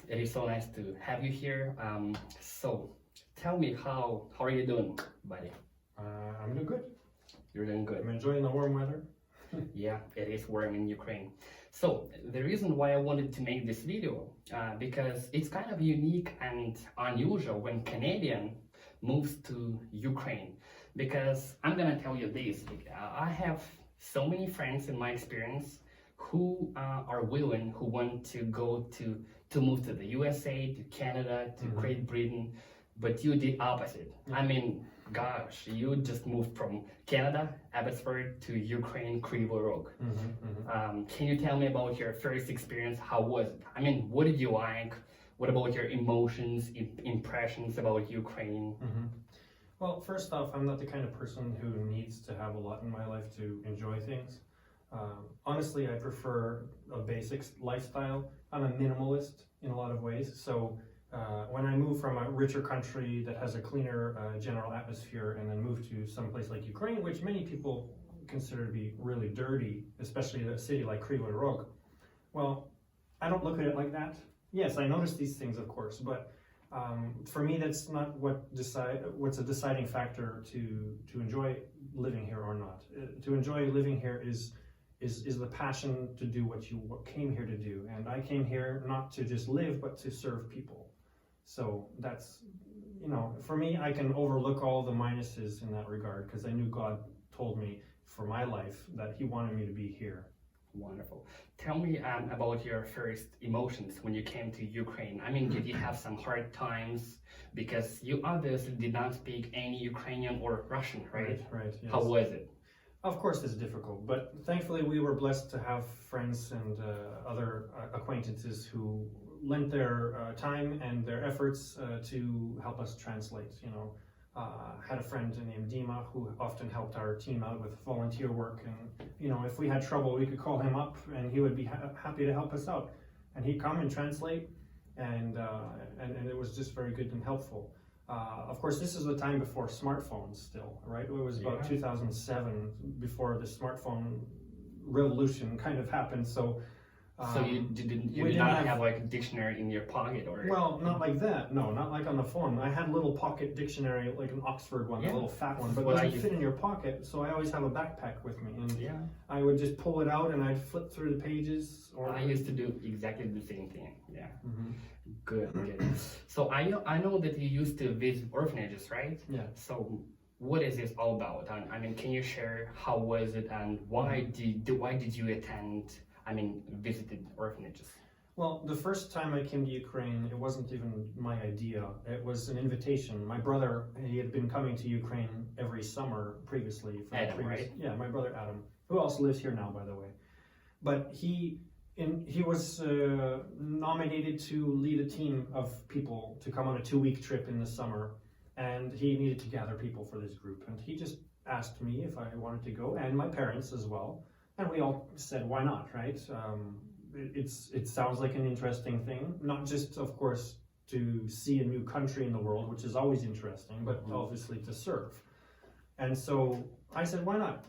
it is so nice to have you here. So tell me how are you doing, buddy? I'm doing good. You're doing good. I'm enjoying the warm weather. Yeah, it is warm in Ukraine. So the reason why I wanted to make this video, because it's kind of unique and unusual when Canadian moves to Ukraine. Because I'm gonna tell you this, I have so many friends in my experience who are willing, who want to go to move to the USA, to Canada, to Great Britain, but you did opposite. I mean, gosh, you just moved from Canada, Abbotsford, to Ukraine, Krivoy Rog. Can you tell me about your first experience? How was it? I mean, what did you like? What about your emotions, impressions about Ukraine? Well, first off, I'm not the kind of person who needs to have a lot in my life to enjoy things. Honestly, I prefer a basic lifestyle. I'm a minimalist in a lot of ways. So when I move from a richer country that has a cleaner general atmosphere and then move to some place like Ukraine, which many people consider to be really dirty, especially a city like Krivoy Rog, well, I don't look at it like that. Yes, I notice these things, of course, but for me, that's not what's a deciding factor to enjoy living here or not. To enjoy living here is the passion to do what you came here to do. And I came here not to just live, but to serve people. So that's, for me, I can overlook all the minuses in that regard because I knew God told me for my life that He wanted me to be here. Wonderful. Tell me about your first emotions when you came to Ukraine. I mean, did you have some hard times? Because you obviously did not speak any Ukrainian or Russian, right? Right. Yes. How was it? Of course it's difficult, but thankfully we were blessed to have friends and other acquaintances who lent their time and their efforts to help us translate. Had a friend named Dima who often helped our team out with volunteer work, and if we had trouble we could call him up and he would be happy to help us out, and he'd come and translate, and it was just very good and helpful. Of course, this is the time before smartphones still, right? It was about 2007 before the smartphone revolution kind of happened. So you did not have like a dictionary in your pocket, or? Well, not like that. No, not like on the phone. I had a little pocket dictionary, like an Oxford one, a little fat one, but it doesn't fit in your pocket. So I always have a backpack with me, and I would just pull it out and I'd flip through the pages. Or I used to do exactly the same thing. Yeah. Good. So I know that you used to visit orphanages, right? Yeah. So what is this all about? I mean, can you share how was it and why did you attend? Visited orphanages? Well, the first time I came to Ukraine, it wasn't even my idea. It was an invitation. My brother, he had been coming to Ukraine every summer previously. Adam, right? Yeah, my brother Adam, who also lives here now, by the way. But he was nominated to lead a team of people to come on a 2-week trip in the summer, and he needed to gather people for this group. And he just asked me if I wanted to go, and my parents as well. And we all said, why not, right? It sounds like an interesting thing, not just, of course, to see a new country in the world, which is always interesting, but obviously to serve. And so I said, why not?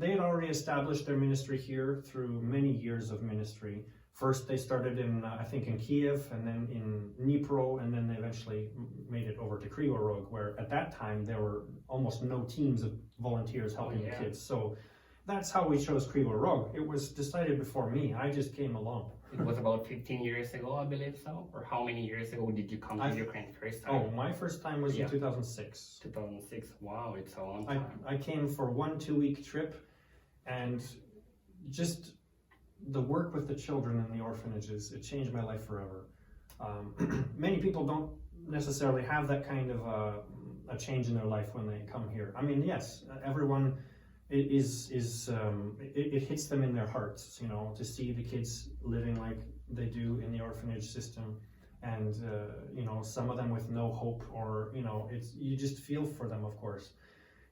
They had already established their ministry here through many years of ministry. First, they started I think in Kiev, and then in Dnipro, and then they eventually made it over to Krivoy Rog, where at that time there were almost no teams of volunteers helping the kids. So that's how we chose Krivoy Rog. It was decided before me. I just came along. It was about 15 years ago, I believe so? Or how many years ago did you come to Ukraine first time? Oh, my first time was in 2006. 2006, wow, it's a long time. I came for 1 2-week trip, and just the work with the children in the orphanages, it changed my life forever. Many people don't necessarily have that kind of a change in their life when they come here. I mean, yes, everyone... It hits them in their hearts, to see the kids living like they do in the orphanage system, and some of them with no hope, or you just feel for them, of course,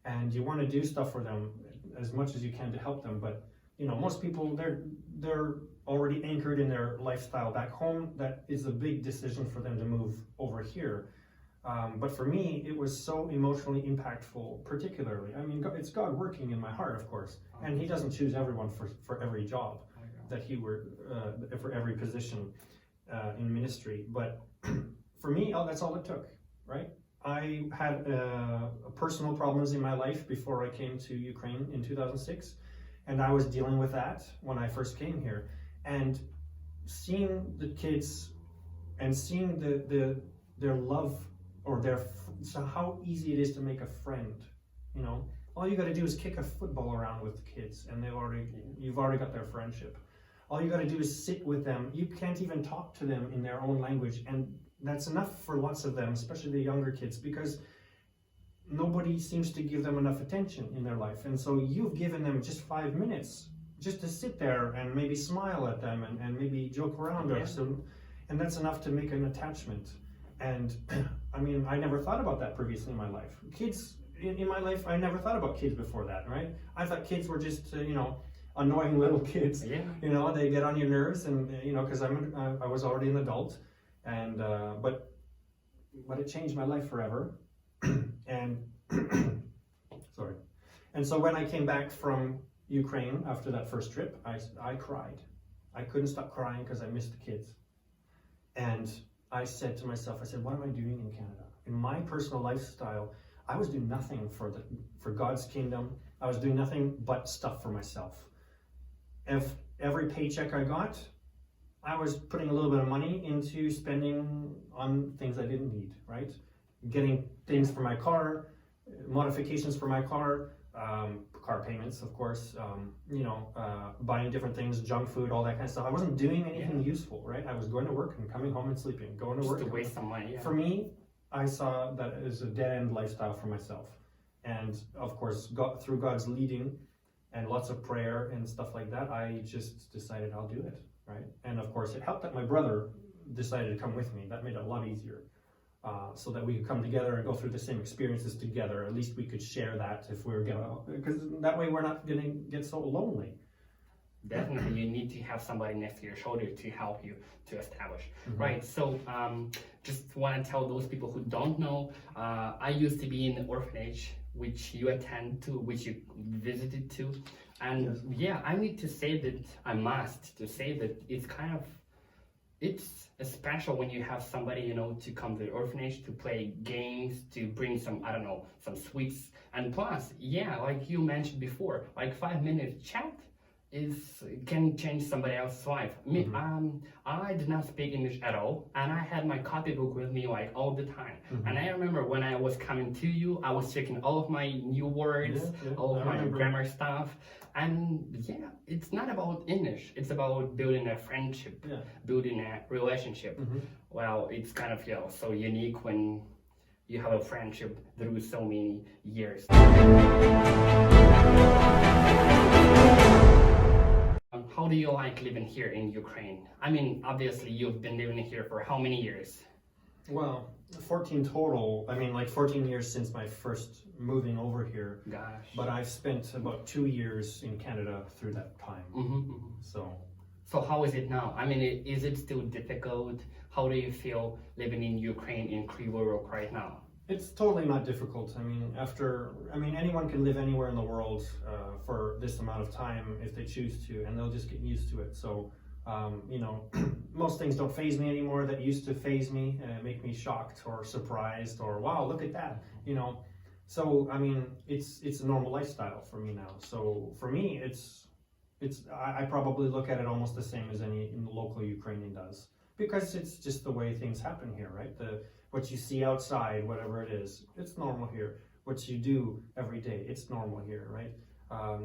and you want to do stuff for them as much as you can to help them. But most people, they're already anchored in their lifestyle back home. That is a big decision for them to move over here. But for me, it was so emotionally impactful, particularly. I mean, it's God working in my heart, of course, and He doesn't choose everyone for every job that He were, for every position. in ministry. But for me, that's all it took, right? I had personal problems in my life before I came to Ukraine in 2006, and I was dealing with that when I first came here. And seeing the kids and seeing their love or so how easy it is to make a friend, you know. All you got to do is kick a football around with the kids, and you've already got their friendship. All you got to do is sit with them. You can't even talk to them in their own language, and that's enough for lots of them, especially the younger kids, because nobody seems to give them enough attention in their life. And so you've given them just 5 minutes just to sit there and maybe smile at them and maybe joke around or so, and that's enough to make an attachment. And I mean, I never thought about that previously in my life. Kids in my life, I never thought about kids before that, right? I thought kids were just you know, annoying little kids. Yeah. You know, they get on your nerves, and you know, because I was already an adult, and but it changed my life forever. And sorry. And so when I came back from Ukraine after that first trip, I cried. I couldn't stop crying because I missed the kids. And I said to myself, I said, what am I doing in Canada? In my personal lifestyle, I was doing nothing for God's kingdom. I was doing nothing but stuff for myself. If every paycheck I got, I was putting a little bit of money into spending on things I didn't need, right? Getting things for my car, modifications for my car payments, of course, you know, buying different things, junk food, all that kind of stuff. I wasn't doing anything useful, right? I was going to work and coming home and sleeping, going to work. Just to waste some money. Yeah. For me, I saw that as a dead-end lifestyle for myself. And of course, through God's leading and lots of prayer and stuff like that, I just decided I'll do it, right? And of course, it helped that my brother decided to come with me. That made it a lot easier. So that we could come together and go through the same experiences together. At least we could share that if we were because that way we're not going to get so lonely. Definitely, you need to have somebody next to your shoulder to help you to establish. Right, so just want to tell those people who don't know, I used to be in an orphanage, which you attend to, which you visited to. And yeah, I need to say that, I must to say that it's kind of, it's special when you have somebody, you know, to come to the orphanage, to play games, to bring some, I don't know, some sweets. And plus, yeah, like you mentioned before, like 5-minute chat can change somebody else's life. Me, I did not speak English at all, and I had my copybook with me like all the time. And I remember when I was coming to you, I was checking all of my new words, all of my grammar stuff. And yeah, it's not about English, it's about building a friendship, building a relationship. Well, it's kind of, you know, so unique when you have a friendship through so many years. How do you like living here in Ukraine? I mean, obviously you've been living here for how many years? Well, 14 total. I mean, like 14 years since my first moving over here. Gosh. But I've spent about 2 years in Canada through that time. So how is it now? I mean, is it still difficult? How do you feel living in Ukraine, in Krivoy Rog right now? It's totally not difficult. I mean, anyone can live anywhere in the world for this amount of time if they choose to, and they'll just get used to it. So, you know, most things don't faze me anymore that used to faze me and make me shocked or surprised or, wow, look at that, you know. So, I mean, it's a normal lifestyle for me now. So for me, I probably look at it almost the same as any local Ukrainian does, because it's just the way things happen here, right? What you see outside, whatever it is, it's normal here. What you do every day, it's normal here, right?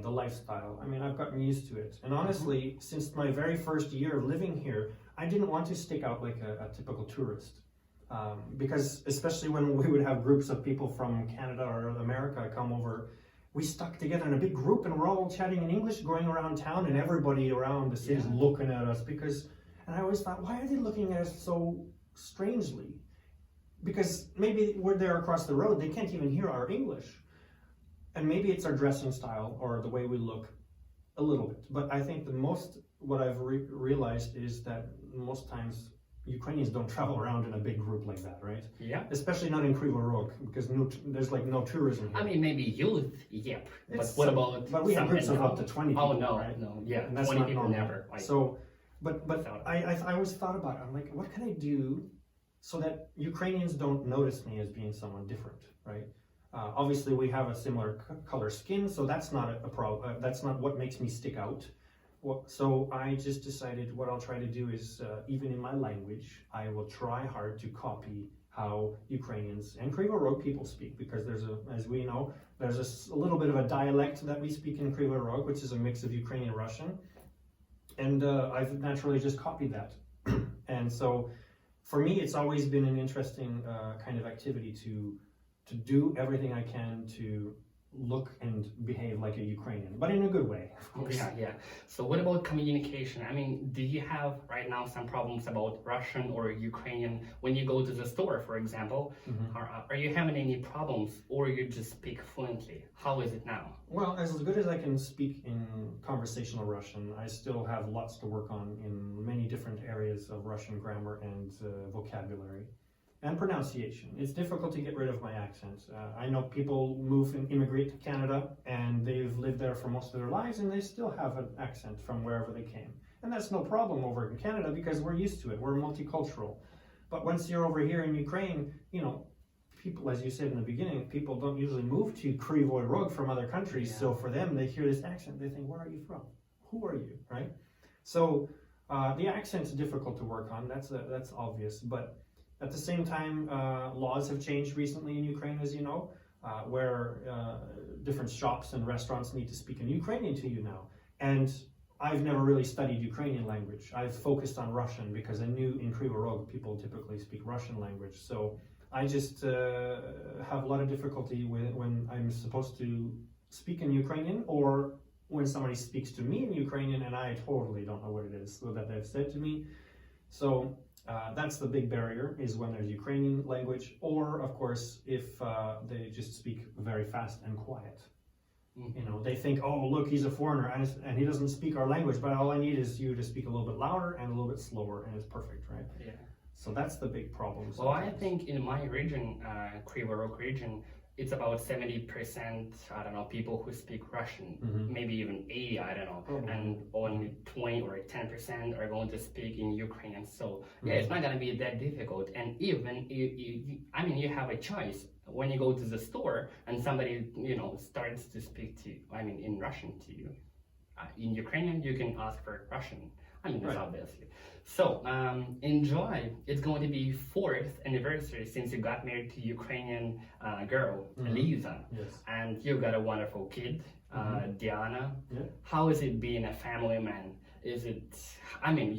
The lifestyle, I mean, I've gotten used to it. And honestly, since my very first year of living here, I didn't want to stick out like a typical tourist. Because especially when we would have groups of people from Canada or America come over, we stuck together in a big group and we're all chatting in English, going around town, and everybody around the city is looking at us and I always thought, why are they looking at us so strangely? Because maybe we're there across the road, they can't even hear our English. And maybe it's our dressing style or the way we look a little bit. But I think what I've realized is that most times Ukrainians don't travel around in a big group like that, right? Yeah. Especially not in Krivoy Rog, because there's like no tourism here. I mean, maybe youth, yep. But what about? But we have groups of up to 20 people, oh no, right? No, yeah, and that's 20 not people normal. never. So But So, I always thought about it. I'm like, what can I do so that Ukrainians don't notice me as being someone different, right? Obviously, we have a similar color skin, so that's not a problem. That's not what makes me stick out. So I just decided what I'll try to do is, even in my language, I will try hard to copy how Ukrainians and Krivoy Rog people speak, because as we know, there's a little bit of a dialect that we speak in Krivoy Rog, which is a mix of Ukrainian and Russian, and I've naturally just copied that. And so, for me, it's always been an interesting kind of activity to do everything I can to look and behave like a Ukrainian, but in a good way, of course. yeah. So what about communication? I mean, do you have right now some problems about Russian or Ukrainian when you go to the store, for example? Are you having any problems, or you just speak fluently? How is it now? Well, as good as I can speak in conversational Russian, I still have lots to work on in many different areas of Russian grammar and vocabulary. And pronunciation. It's difficult to get rid of my accent. I know people move and immigrate to Canada, and they've lived there for most of their lives, and they still have an accent from wherever they came. And that's no problem over in Canada, because we're used to it. We're multicultural. But once you're over here in Ukraine, you know, people, as you said in the beginning, people don't usually move to Krivoy Rog from other countries. So for them, they hear this accent, they think, where are you from? Who are you, right? So the accent's difficult to work on. That's obvious. But at the same time, laws have changed recently in Ukraine, as you know, where different shops and restaurants need to speak in Ukrainian to you now. And I've never really studied Ukrainian language. I've focused on Russian because I knew in Krivoy Rog people typically speak Russian language. So I just have a lot of difficulty when I'm supposed to speak in Ukrainian, or when somebody speaks to me in Ukrainian and I totally don't know what it is that they've said to me. So that's the big barrier, is when there's Ukrainian language, or of course if they just speak very fast and quiet. You know, they think, oh look, he's a foreigner and he doesn't speak our language, but all I need is you to speak a little bit louder and a little bit slower, and it's perfect, right? Yeah. So that's the big problem. Well, I think in my region, Krivoy Rog region, it's about 70%, I don't know, people who speak Russian, maybe even 80, I don't know, and only 20 or 10% are going to speak in Ukrainian. So yeah, it's not going to be that difficult. And even, I mean, you have a choice. When you go to the store and somebody, you know, starts to speak to you, I mean, in Russian to you, in Ukrainian, you can ask for Russian. I mean, that's obviously. So, enjoy. It's going to be 4th anniversary since you got married to Ukrainian girl, Liza. Yes. And you got a wonderful kid, Diana. Yeah. How is it being a family man? Is it, I mean,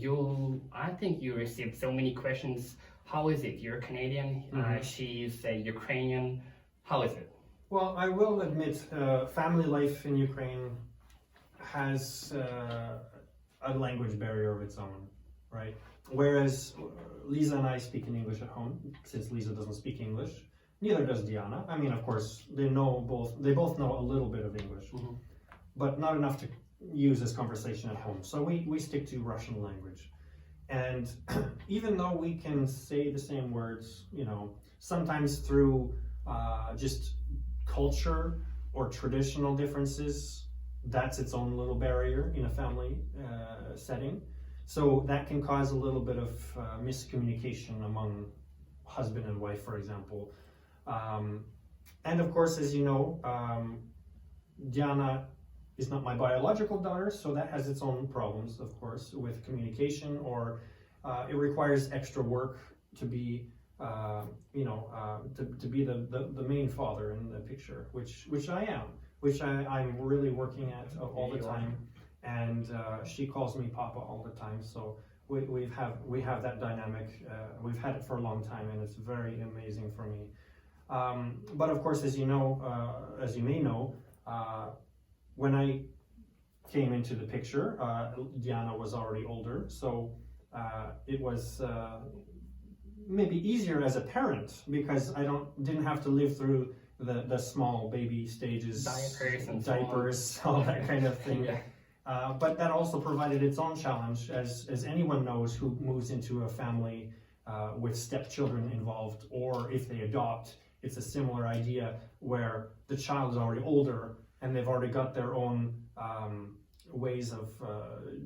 I think you received so many questions. How is it? You're Canadian, she's a Ukrainian. How is it? Well, I will admit, family life in Ukraine has a language barrier of its own, right? Whereas Liza and I speak in English at home, since Liza doesn't speak English. Neither does Diana. I mean, of course, they both know a little bit of English, but not enough to use as conversation at home. So we stick to Russian language. And even though we can say the same words, you know, sometimes through just culture or traditional differences, that's its own little barrier in a family setting. So that can cause a little bit of miscommunication among husband and wife, for example. And of course, as you know, Diana is not my biological daughter, so that has its own problems, of course, with communication, or it requires extra work to be, to be the main father in the picture, which I am, which I'm really working at all the time, and she calls me Papa all the time. So we have that dynamic. We've had it for a long time, and it's very amazing for me. But of course, as you know, as you may know, when I came into the picture, Diana was already older, so it was maybe easier as a parent, because I didn't have to live through the small baby stages, diapers, all that kind of thing. But that also provided its own challenge, as anyone knows who moves into a family with stepchildren involved, or if they adopt. It's a similar idea where the child is already older and they've already got their own ways of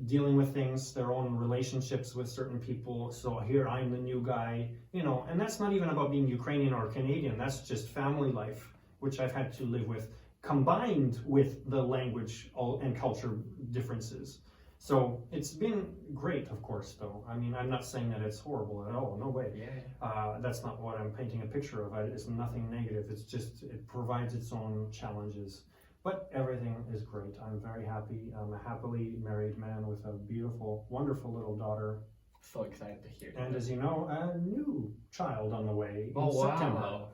dealing with things, their own relationships with certain people. So here I'm the new guy, you know, and that's not even about being Ukrainian or Canadian. That's just family life, which I've had to live with, combined with the language and culture differences. So it's been great, of course, though. I mean, I'm not saying that it's horrible at all. No way. Yeah. That's not what I'm painting a picture of. It's nothing negative. It's just, it provides its own challenges. But everything is great. I'm very happy. I'm a happily married man with a beautiful, wonderful little daughter. So excited to hear that. And as you know, a new child on the way in Oh, September. wow.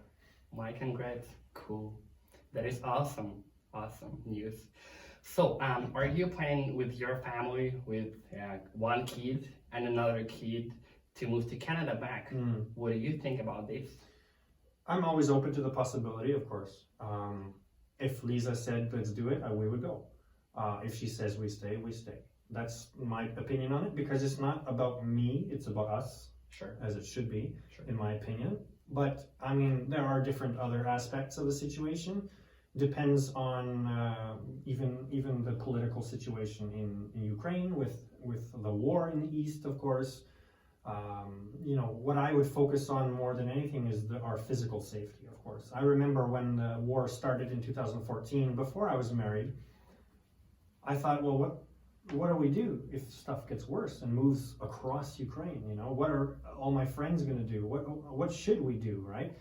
My congrats. Cool. That is awesome. Awesome news. So, are you planning with your family, with one kid and another kid, to move to Canada back? What do you think about this? I'm always open to the possibility, of course. If Liza said, let's do it, we would go. If she says we stay, we stay. That's my opinion on it, because it's not about me, it's about us. Sure. As it should be, Sure. in my opinion. But, I mean, there are different other aspects of the situation. Depends on even the political situation in Ukraine with the war in the east, of course. You know, what I would focus on more than anything is our physical safety, of course. I remember when the war started in 2014, before I was married, I thought, well, what do we do if stuff gets worse and moves across Ukraine? You know, what are all my friends going to do? What should we do, right?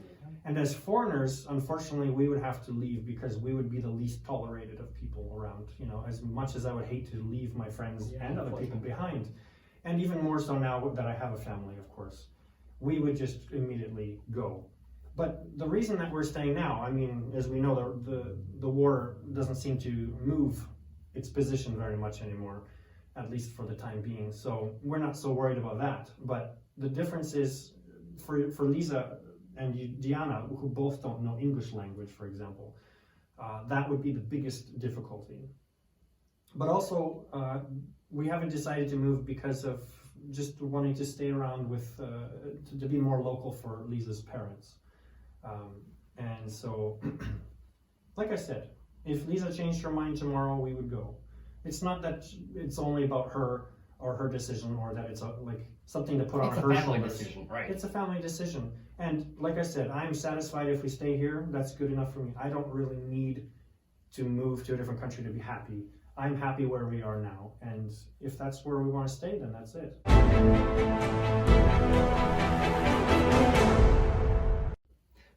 And as foreigners, unfortunately, we would have to leave because we would be the least tolerated of people around. You know, as much as I would hate to leave my friends and other people behind, and even more so now that I have a family, of course, we would just immediately go. But the reason that we're staying now, I mean, as we know, the war doesn't seem to move its position very much anymore, at least for the time being. So we're not so worried about that. But the difference is for Liza and Diana, who both don't know English language, for example, that would be the biggest difficulty. But also, we haven't decided to move because of just wanting to stay around with, to be more local for Liza's parents. And so, like I said, if Liza changed her mind tomorrow, we would go. It's not that it's only about her or her decision, or that it's like something to put on her shoulders. It's a family decision, right? It's a family decision. And like I said, I'm satisfied if we stay here. That's good enough for me. I don't really need to move to a different country to be happy. I'm happy where we are now. And if that's where we want to stay, then that's it.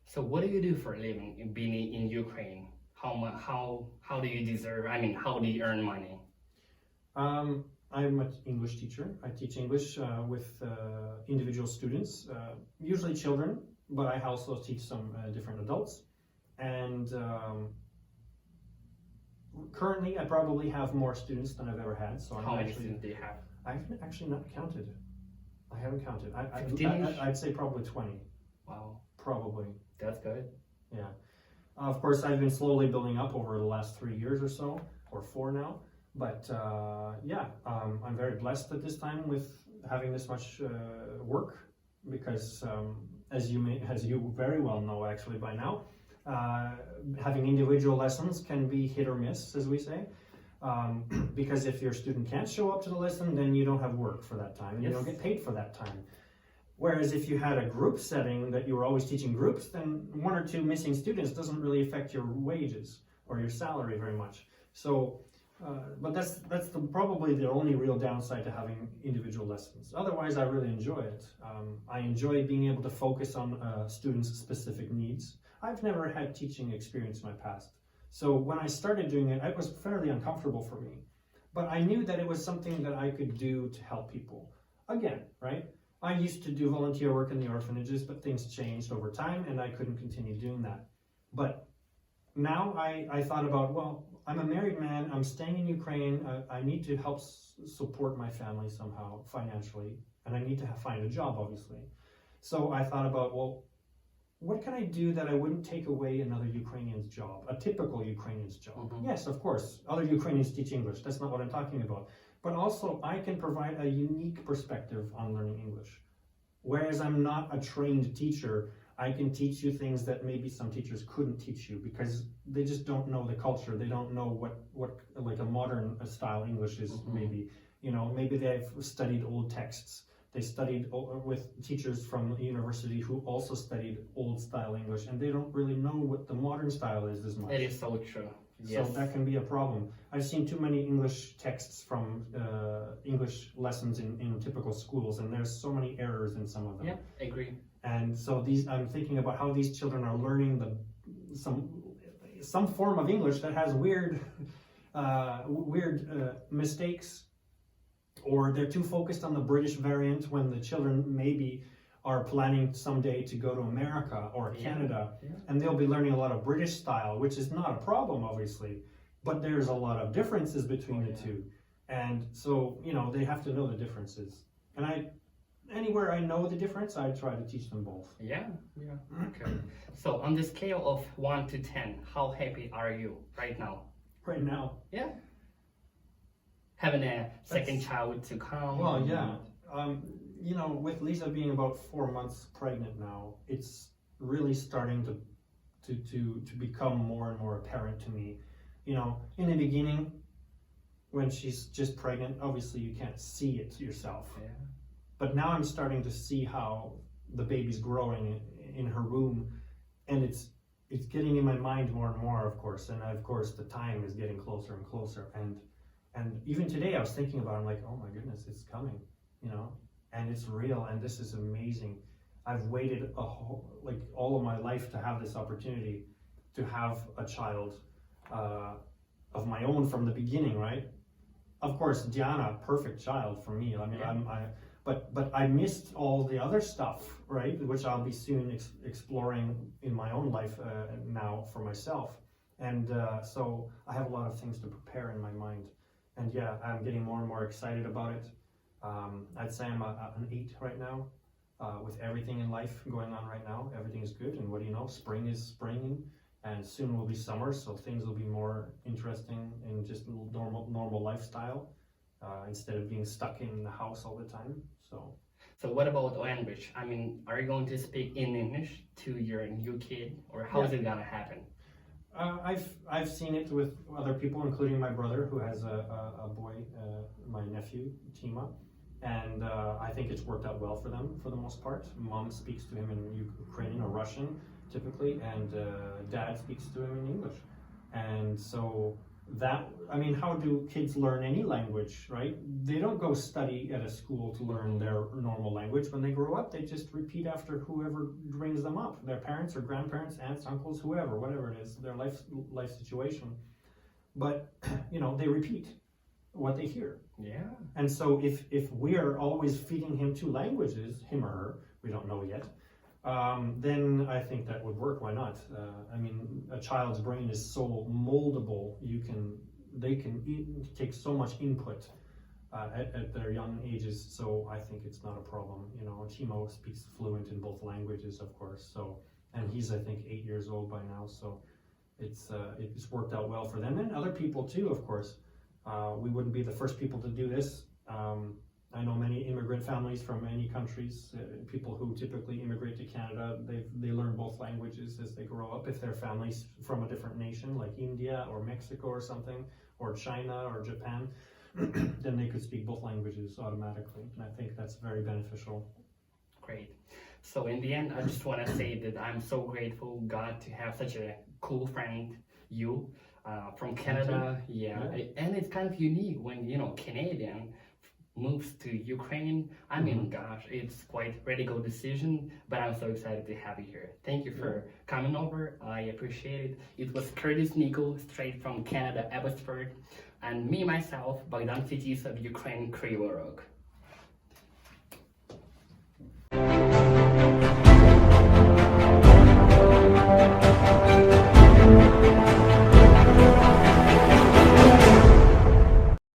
So what do you do for a living in being in Ukraine? How do you deserve, I mean, how do you earn money? I'm an English teacher. I teach English with individual students, usually children, but I also teach some different adults. And currently, I probably have more students than I've ever had. So How many students do you have? I've actually not counted. I haven't counted. I'd say probably 20. Wow. Probably. That's good. Yeah. Of course, I've been slowly building up over the last 3 years or so, or 4 now. But yeah, I'm very blessed at this time with having this much work, because as you very well know actually by now, having individual lessons can be hit or miss, as we say. Because if your student can't show up to the lesson, then you don't have work for that time, and you don't get paid for that time. Whereas if you had a group setting that you were always teaching groups, then 1 or 2 missing students doesn't really affect your wages or your salary very much. So, but that's probably the only real downside to having individual lessons. Otherwise, I really enjoy it. I enjoy being able to focus on students' specific needs. I've never had teaching experience in my past. So when I started doing it, it was fairly uncomfortable for me. But I knew that it was something that I could do to help people. Again, right? I used to do volunteer work in the orphanages, but things changed over time and I couldn't continue doing that. But now I thought about, well, I'm a married man, I'm staying in Ukraine, I need to help support my family somehow financially, and I need to find a job, obviously. So I thought about, well, what can I do that I wouldn't take away another Ukrainian's job, a typical Ukrainian's job? Mm-hmm. Yes, of course, other Ukrainians teach English, that's not what I'm talking about. But also, I can provide a unique perspective on learning English. Whereas I'm not a trained teacher, I can teach you things that maybe some teachers couldn't teach you because they just don't know the culture. They don't know what like a modern style English is. Maybe, you know, maybe they've studied old texts. They studied with teachers from the university who also studied old style English, and they don't really know what the modern style is as much. It is so true. Yes. So that can be a problem. I've seen too many English texts from English lessons in typical schools, and there's so many errors in some of them. Yeah, I agree. And so I'm thinking about how these children are learning some form of English that has weird mistakes, or they're too focused on the British variant when the children maybe are planning someday to go to America or Canada, and they'll be learning a lot of British style, which is not a problem, obviously, but there's a lot of differences between the two. And so, you know, they have to know the differences. And anywhere I know the difference, I try to teach them both. Yeah. Okay. So on the scale of 1 to 10, how happy are you right now? Right now? Yeah. Having a second child to come. Well, yeah. You know, with Liza being about 4 months pregnant now, it's really starting to become more and more apparent to me. You know, in the beginning, when she's just pregnant, obviously you can't see it yourself. Yeah. But now I'm starting to see how the baby's growing in her womb, and it's getting in my mind more and more, of course. And of course, the time is getting closer and closer. And even today, I was thinking about it, I'm like, oh my goodness, it's coming, you know. And it's real, and this is amazing. I've waited all of my life to have this opportunity to have a child of my own from the beginning, right? Of course, Diana, perfect child for me. I mean, but I missed all the other stuff, right? Which I'll be soon exploring in my own life now for myself. And so I have a lot of things to prepare in my mind. And yeah, I'm getting more and more excited about it. I'd say I'm an 8 right now, with everything in life going on right now. Everything is good, and what do you know? Spring is springing, and soon will be summer, so things will be more interesting in just normal lifestyle, instead of being stuck in the house all the time. So what about language? I mean, are you going to speak in English to your new kid, or how is it gonna happen? I've seen it with other people, including my brother, who has a boy, my nephew, Tima, and I think it's worked out well for them for the most part. Mom speaks to him in Ukrainian or Russian, typically, and dad speaks to him in English. And so that, I mean, how do kids learn any language, right? They don't go study at a school to learn their normal language. When they grow up, they just repeat after whoever brings them up, their parents or grandparents, aunts, uncles, whoever, whatever it is, their life situation. But, you know, they repeat what they hear. Yeah. And so if we're always feeding him 2 languages, him or her, we don't know yet, then I think that would work. Why not? I mean, a child's brain is so moldable. They can take so much input at their young ages. So I think it's not a problem. You know, Timo speaks fluent in both languages, of course. So, and he's, I think, 8 years old by now. So it's worked out well for them, and other people too, of course. We wouldn't be the first people to do this. I know many immigrant families from many countries, people who typically immigrate to Canada, they learn both languages as they grow up. If their family's from a different nation, like India or Mexico or something, or China or Japan, then they could speak both languages automatically. And I think that's very beneficial. Great. So in the end, I just want to say that I'm so grateful, God, to have such a cool friend, you, from Canada. Yeah. And it's kind of unique when, you know, Canadian moves to Ukraine. I mean, gosh, it's quite a radical decision, but I'm so excited to have you here. Thank you for coming over. I appreciate it. It was Curtis Nico, straight from Canada, Abbotsford, and me, myself, Bogdan Fetis of Ukraine, Krivoy Rog.